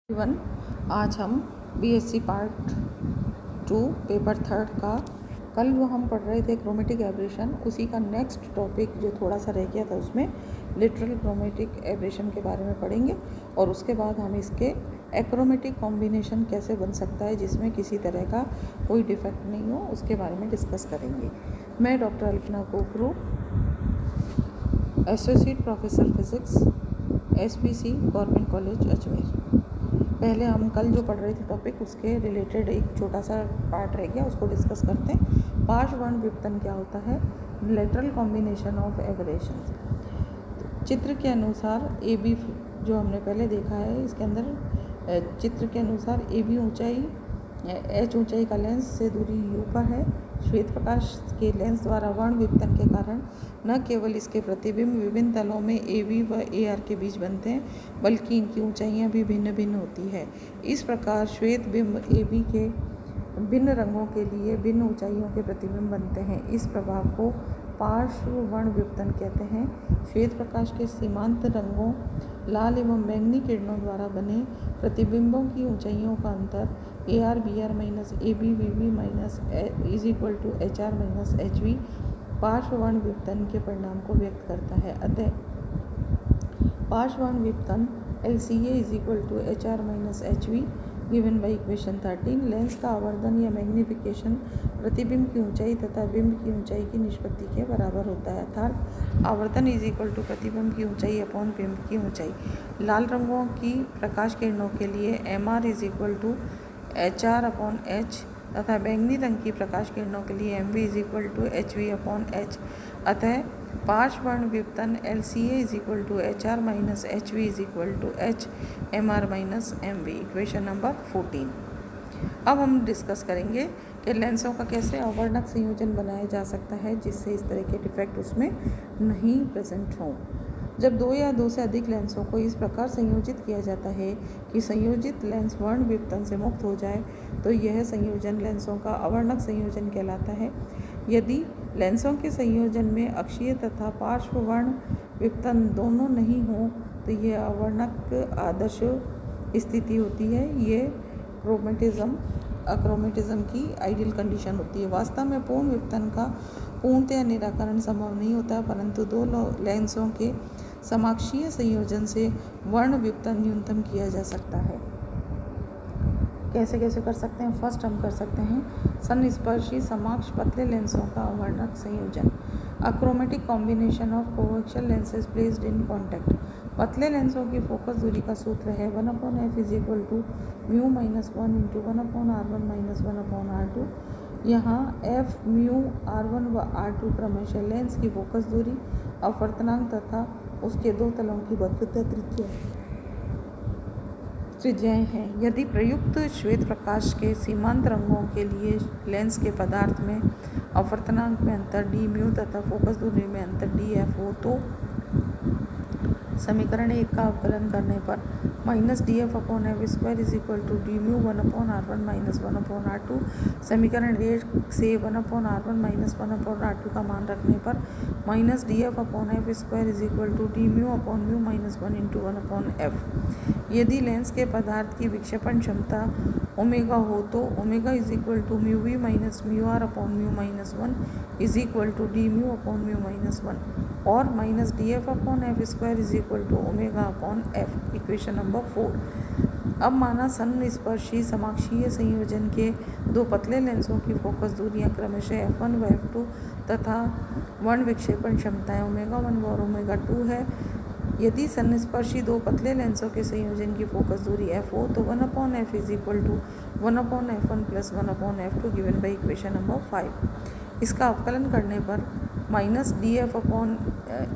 One आज हम BSc part 2 paper 3 का कल जो हम पढ़ रहे थे क्रोमेटिक एब्रेशन, उसी का नेक्स्ट टॉपिक जो थोड़ा सा रह गया था उसमें लिटरल क्रोमेटिक एब्रेशन के बारे में पढ़ेंगे। और उसके बाद हम इसके एक्रोमेटिक कॉम्बिनेशन कैसे बन सकता है जिसमें किसी तरह का कोई डिफेक्ट नहीं हो, उसके बारे में डिस्कस करेंगे। मैं डॉक्टर अल्पना कोकरू, associate professor physics, SPC government college Ajmer. पहले हम कल जो पढ़ रहे थे टॉपिक, उसके रिलेटेड एक छोटा सा पार्ट रह गया, उसको डिस्कस करते हैं। पार्श्ववर्ण व्युत्पन्न क्या होता है? Lateral combination of aberrations. चित्र के अनुसार AB जो हमने पहले देखा है, इसके अंदर चित्र के अनुसार AB ऊंचाई H ऊंचाई का लेंस से दूरी U पर है। श्वेत प्रकाश के लेंस द्वारा वर्ण व्युत्पन्न के कारण न केवल इसके प्रतिबिंब विभिन्न तलों में AB व AR के बीच बनते हैं, बल्कि इनकी ऊंचाइयां भी भिन्न भिन्न होती है। इस प्रकार श्वेत बिंब AB के भिन्न रंगों के लिए भिन्न ऊंचाइयों के प्रतिबिंब बनते हैं। इस प्रभाव को पार्श्ववर्ण व्युत्पन्न कहते हैं। श्वेत प्रकाश के सीमांत रंगों लाल एवं बैंगनी किरणों द्वारा बने प्रतिबिंबों की ऊंचाइयों का अंतर AR BR minus AB VB minus is equal to HR minus HV पार्श्ववर्ण व्युत्पन्न के परिणाम को व्यक्त करता है। अतः पार्श्ववर्ण व्युत्पन्न LCA is equal to HR minus HV given by equation 13। Lens का आवर्धन या मैग्निफिकेशन प्रतिबिंब की ऊंचाई तथा बिंब की ऊंचाई की निष्पत्ति के बराबर होता है, अर्थात आवर्धन इज इक्वल टू प्रतिबिंब की ऊंचाई अपॉन बिंब की ऊंचाई। लाल रंगों की प्रकाश किरणों के लिए MR is equal to HR upon H तथा बैंगनी रंग की प्रकाश किरणों के लिए MV is equal to HV upon H। अतः पार्श्ववर्ण व्युत्पन्न LCA is equal to HR minus HV is equal to H MR minus MV, equation number 14। अब हम डिस्कस करेंगे कि लेंसों का कैसे अवर्णक संयोजन बनाया जा सकता है जिससे इस तरह के डिफेक्ट उसमें नहीं प्रेजेंट हों। जब दो या दो से अधिक लेंसों को इस प्रकार संयोजित किया जाता है कि संयोजित लेंस वर्ण व्युत्पन्न से मुक्त हो जाए, तो यह संयोजन लेंसों का अवर्णक संयोजन कहलाता है। यदि लेंसों के संयोजन में अक्षीय तथा पार्श्ववर्ण व्युत्पन्न दोनों नहीं हो तो यह अवर्णक आदर्श स्थिति होती है। ये अक्रोमेटिज्म की आइडियल कंडीशन होती है। वास्तव में पूर्ण व्युत्पन्न का पूर्णतया निराकरण संभव नहीं होता, परंतु दो लेंसों के समाक्षीय संयोजन से वर्ण व्युत्पन्न न्यूनतम किया जा सकता है। कैसे कैसे कर सकते हैं? फर्स्ट हम कर सकते हैं संस्पर्शी समाक्ष पतले लेंसों का अवर्णक संयोजन। Achromatic combination of coaxial lenses placed in contact. पतले लेंसों की फोकस दूरी का सूत्र है 1/f is equal to mu minus 1 into 1/r1 minus 1/r2। यहाँ f, म्यू, r1 व r2 क्रमशः लेंस की फोकस दूरी, अपवर्तनांक तथा उसके दो तलों की वक्रता त्रिज्याएं हैं। यदि प्रयुक्त श्वेत प्रकाश के सीमांत रंगों के लिए लेंस के पदार्थ में अपवर्तनांक में अंतर d म्यू तथा फोकस दूरी में अंतर df हो, तो समीकरण 1 का अवकलन करने पर minus DF upon F square is equal to D mu 1/r1 minus 1/r2। समीकरण 1 से 1/r1 माइनस 1/r2 का मान रखने पर minus DF upon F square is equal to D mu upon mu minus 1 into 1/f। यदि lens के पदार्थ की विक्षेपण क्षमता ओमेगा हो तो omega is equal to mu V minus mu R upon mu minus 1 is equal to D mu upon mu minus 1 और minus DF upon F square is equal to omega upon F, equation number 4। अब माना संस्पर्शी समाक्षीय संयोजन के दो पतले लेंसों की फोकस दूरियां क्रमशः f1 व f2 तथा वर्ण विक्षेपण क्षमताएं ω1 और ω2 है। यदि संस्पर्शी दो पतले लेंसों के संयोजन की फोकस दूरी f हो तो 1/f is equal to 1/f1 plus 1/f2 given by equation number 5। इसका अवकलन करने पर minus DF upon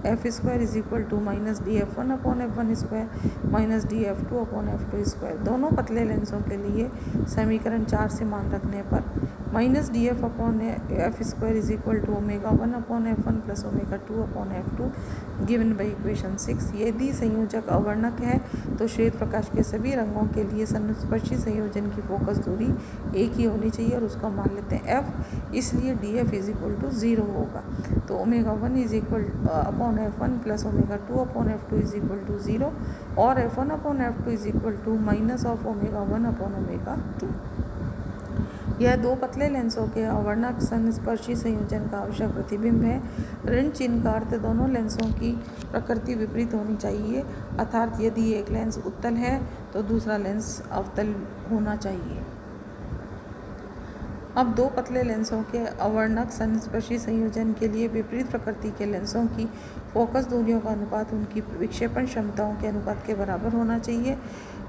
F square is equal to minus DF1 upon f1 square minus DF2 upon f2 square. दोनों पतले लेंसों के लिए समीकरण 4 से मान रखने पर minus DF upon F square is equal to ω1 upon f1 plus ω2 upon f2 given by equation 6। यदि संयोजक अवर्णक है तो श्वेत प्रकाश के सभी रंगों के लिए संस्पर्शी संयोजन की फोकस दूरी एक ही होनी चाहिए और उसका मान लेते हैं f, इसलिए DF इज इक्वल टू 0 होगा। तो omega 1 is equal upon F1 plus omega 2 upon F2 is equal to 0 और F1 upon F2 is equal to minus of omega 1 upon omega 2। यह दो पतले लेंसों के अवर्णक संस्पर्शी संयोजन का आवश्यक प्रतिबिंब है। ऋण चिन्ह का अर्थ दोनों लेंसों की प्रकृति विपरीत होनी चाहिए, अर्थात यदि एक लेंस उत्तल है तो दूसरा लेंस अवतल होना चाहिए। अब दो पतले लेंसों के अवर्णक संस्पर्शी संयोजन के लिए विपरीत प्रकृति के लेंसों की फोकस दूरियों का अनुपात उनकी विक्षेपण क्षमताओं के अनुपात के बराबर होना चाहिए।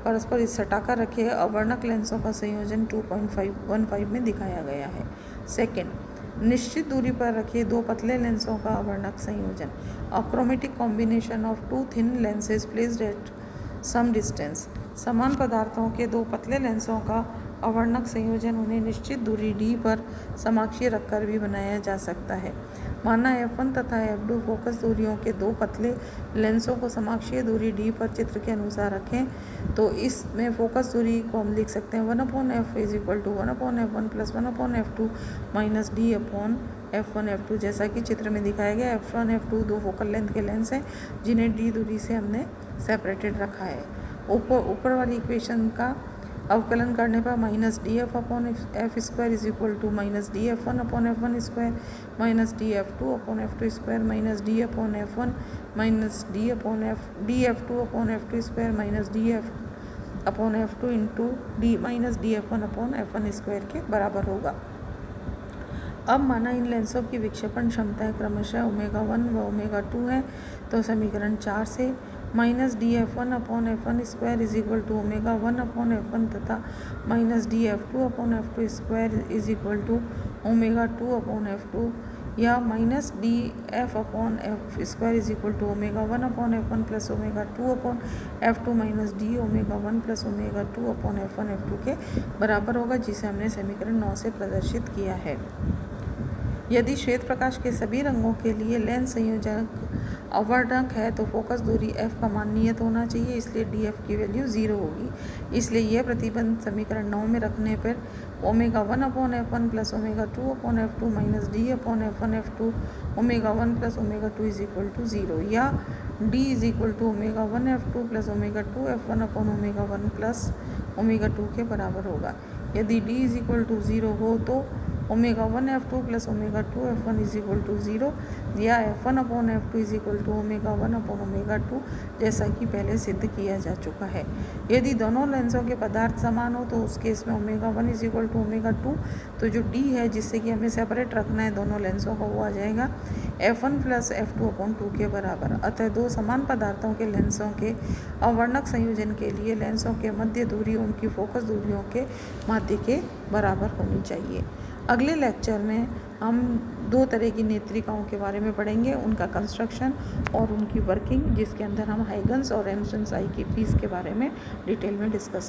परस्पर इस सटाकर रखे अवर्णक लेंसों का संयोजन 2.15 में दिखाया गया है। सेकंड, निश्चित दूरी पर रखे दो पतले लेंसों का अवर्णक संयोजन। Achromatic combination of two thin lenses placed at some distance. समान पदार्थों के दो पतले लेंसों का अवर्णक संयोजन उन्हें निश्चित दूरी d पर समाक्षीय रखकर भी बनाया जा सकता है। माना F1 तथा F2 फोकस दूरियों के दो पतले लेंसों को समाक्षीय दूरी d पर चित्र के अनुसार रखें तो इसमें फोकस दूरी को हम लिख सकते हैं 1/f is equal to 1/f1 plus 1/f2 minus d upon F1 F2। जैसा कि चित्र में दिखाया गया, F1 F2 दो फोकल लेंथ के लेंस हैं जिन्हें d दूरी से हमने सेपरेटेड रखा है। ऊपर वाली इक्वेशन का अवकलन करने पर minus df upon F square is equal to minus df1 upon f1 square minus df2 upon f2 square minus d upon f1 minus d upon df2 upon f2 square minus df upon f2 into d minus df1 upon f1 square के बराबर होगा। अब माना इन लेंसों की विक्षेपण क्षमताएं क्रमशः omega 1 व ओमेगा 2 है, तो समीकरण 4 से minus df1 upon f1 square is equal to omega 1 upon f1 तथा minus df2 upon f2 square is equal to omega 2 upon f2 या minus df upon f square is equal to omega 1 upon f1 plus omega 2 upon f2 minus d omega 1 plus omega 2 upon f1 f2 के बराबर होगा, जिसे हमने समीकरण 9 से प्रदर्शित किया है। यदि श्वेत प्रकाश के सभी रंगों के लिए लेंस संयोजन अवर्णक है तो फोकस दूरी f का मान नियत होना चाहिए, इसलिए df की वैल्यू 0 होगी। इसलिए यह प्रतिबंध समीकरण 9 में रखने पर omega 1 upon f1 plus omega 2 upon f2 minus d upon f1 f2 omega 1 plus omega 2 is equal to 0 या d is equal to omega 1 f2 plus omega 2 f1 upon omega 1 plus omega 2 के बराबर होगा। यदि d is equal to 0 हो तो omega 1 f2 plus omega 2 f1 is equal to 0 या f1 upon f2 is equal to omega 1 upon omega 2, जैसा कि पहले सिद्ध किया जा चुका है। यदि दोनों लेंसों के पदार्थ समान हो तो उस केस में omega 1 is equal to omega 2, तो जो d है जिससे कि हमें सेपरेट रखना है दोनों लेंसों को, वो आ जाएगा f1 प्लस f2 अपॉन 2 के बराबर। अतः दो समान पदार्थों के लेंसों के अवर्णक संयोजन के लिए लेंसों के मध्य दूरी उनकी फोकस दूरियों के माध्य के बराबर होनी चाहिए। अगले लेक्चर में हम दो तरह की नेत्रिकाओं के बारे में पढ़ेंगे, उनका कंस्ट्रक्शन और उनकी वर्किंग, जिसके अंदर हम हाइगन्स और एम्सन्स आई की पीस के बारे में डिटेल में डिस्कस करेंगे।